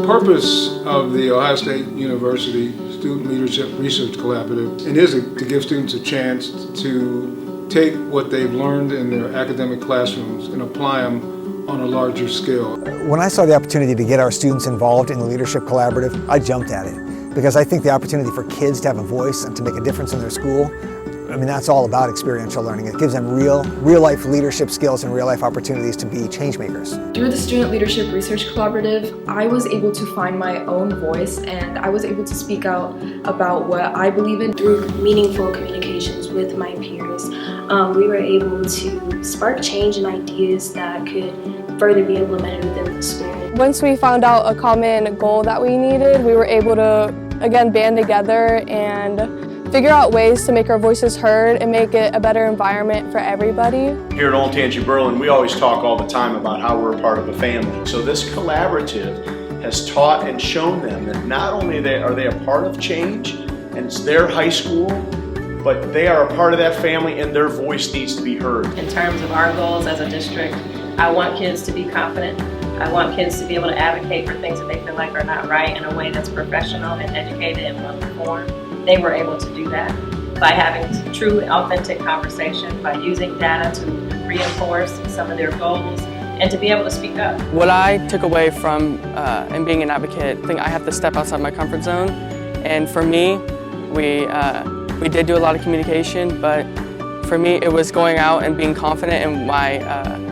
purpose of the Ohio State University Student Leadership Research Collaborative is to give students a chance to take what they've learned in their academic classrooms and apply them on a larger scale. When I saw the opportunity to get our students involved in the Leadership Collaborative, I jumped at it because I think the opportunity for kids to have a voice and to make a difference in their school, I mean, that's all about experiential learning. It gives them real-life leadership skills and real-life opportunities to be change makers. Through the Student Leadership Research Collaborative, I was able to find my own voice and I was able to speak out about what I believe in. Through meaningful communications with my peers, we were able to spark change and ideas that could further be implemented within the school. Once we found out a common goal that we needed, we were able to, again, band together and figure out ways to make our voices heard and make it a better environment for everybody. Here at Olentangy Berlin, we always talk all the time about how we're a part of a family. So this collaborative has taught and shown them that not only are they a part of change, and it's their high school, but they are a part of that family and their voice needs to be heard. In terms of our goals as a district, I want kids to be confident. I want kids to be able to advocate for things that they feel like are not right in a way that's professional and educated and well-informed. They were able to do that by having true, authentic conversation, by using data to reinforce some of their goals, and to be able to speak up. What I took away from and being an advocate, I think I have to step outside my comfort zone. And for me, we did do a lot of communication, but for me, it was going out and being confident in my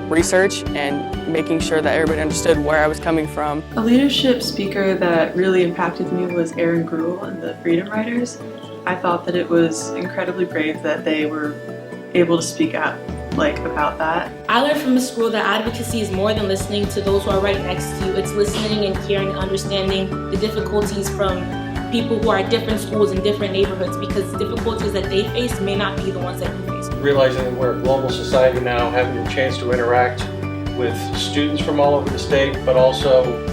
research and making sure that everybody understood where I was coming from. A leadership speaker that really impacted me was Aaron Gruhl and the Freedom Riders. I thought that it was incredibly brave that they were able to speak out about that. I learned from the school that advocacy is more than listening to those who are right next to you. It's listening and hearing and understanding the difficulties from people who are at different schools in different neighborhoods, because the difficulties that they face may not be the ones that you face. Realizing that we're a global society now, having a chance to interact with students from all over the state, but also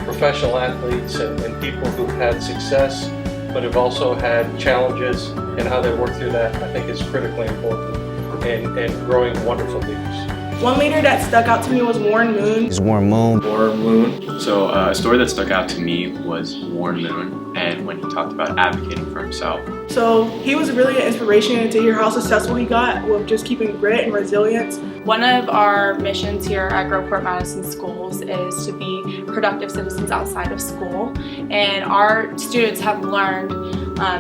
professional athletes and people who've had success, but have also had challenges, and how they work through that, I think is critically important in growing wonderful leaders. One leader that stuck out to me was Warren Moon. He's Warren Moon. Warren Moon. So a story that stuck out to me was Warren Moon, and when he talked about advocating for himself. So he was really an inspiration to hear how successful he got with just keeping grit and resilience. One of our missions here at Groveport Madison Schools is to be productive citizens outside of school, and our students have learned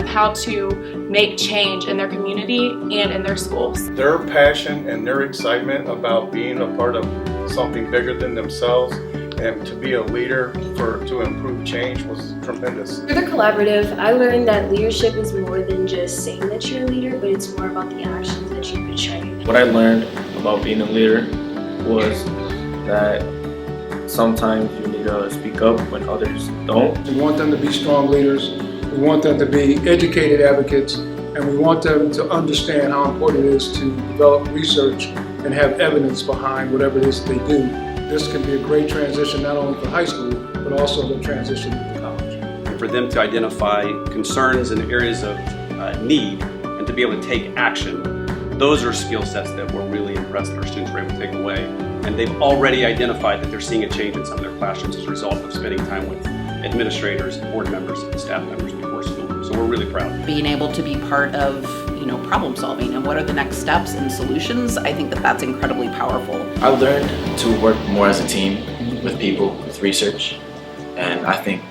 how to make change in their community and in their schools. Their passion and their excitement about being a part of something bigger than themselves and to be a leader to improve change was tremendous. Through the collaborative, I learned that leadership is more than just saying that you're a leader, but it's more about the actions that you portray. What I learned about being a leader was that sometimes you need to speak up when others don't. We want them to be strong leaders, we want them to be educated advocates, and we want them to understand how important it is to develop research and have evidence behind whatever it is they do. This can be a great transition not only for high school, but also the transition to college. And for them to identify concerns and areas of need and to be able to take action, those are skill sets that we're really impressed that our students were able to take away. And they've already identified that they're seeing a change in some of their classrooms as a result of spending time with administrators, board members, and staff members before school. So we're really proud. Being able to be part of problem solving and what are the next steps and solutions, I think that that's incredibly powerful. I learned to work more as a team with people, with research, and I think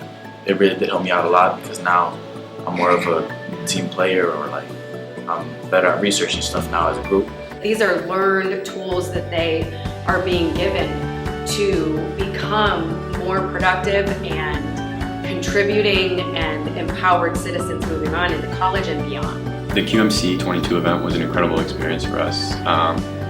it really did help me out a lot because now I'm more of a team player, or I'm better at researching stuff now as a group. These are learned tools that they are being given to become more productive and contributing and empowered citizens moving on into college and beyond. The QMC 22 event was an incredible experience for us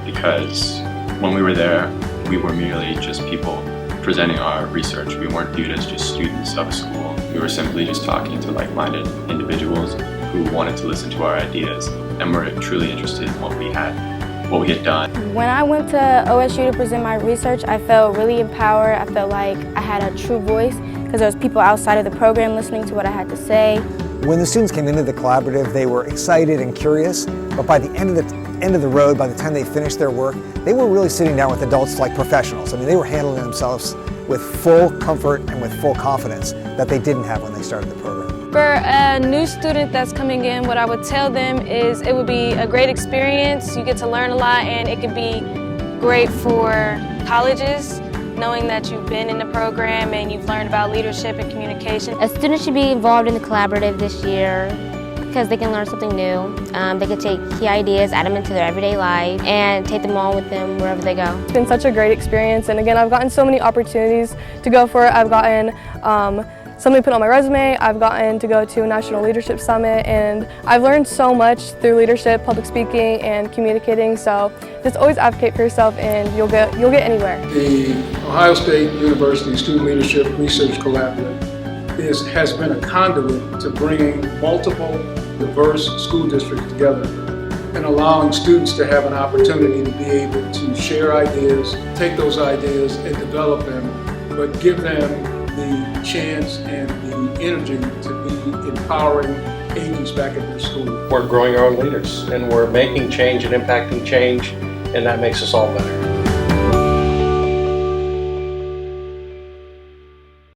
because when we were there, we were merely just people presenting our research. We weren't viewed as just students of a school. We were simply just talking to like-minded individuals who wanted to listen to our ideas and were truly interested in what we had done. When I went to OSU to present my research, I felt really empowered. I felt like I had a true voice because there was people outside of the program listening to what I had to say. When the students came into the collaborative, they were excited and curious, but by the end of the road, by the time they finished their work, they were really sitting down with adults like professionals. I mean, they were handling themselves with full comfort and with full confidence that they didn't have when they started the program. For a new student that's coming in, what I would tell them is it would be a great experience. You get to learn a lot, and it could be great for colleges, knowing that you've been in the program and you've learned about leadership and communication. A student should be involved in the collaborative this year because they can learn something new. They can take key ideas, add them into their everyday life, and take them on with them wherever they go. It's been such a great experience, and again, I've gotten so many opportunities to go for it. I've gotten something put on my resume, I've gotten to go to a National Leadership Summit, and I've learned so much through leadership, public speaking, and communicating, so just always advocate for yourself and you'll get anywhere. The Ohio State University Student Leadership Research Collaborative has been a conduit to bringing multiple diverse school districts together and allowing students to have an opportunity to be able to share ideas, take those ideas and develop them, but give them the chance and the energy to be empowering agents back at their school. We're growing our own leaders, and we're making change and impacting change, and that makes us all better.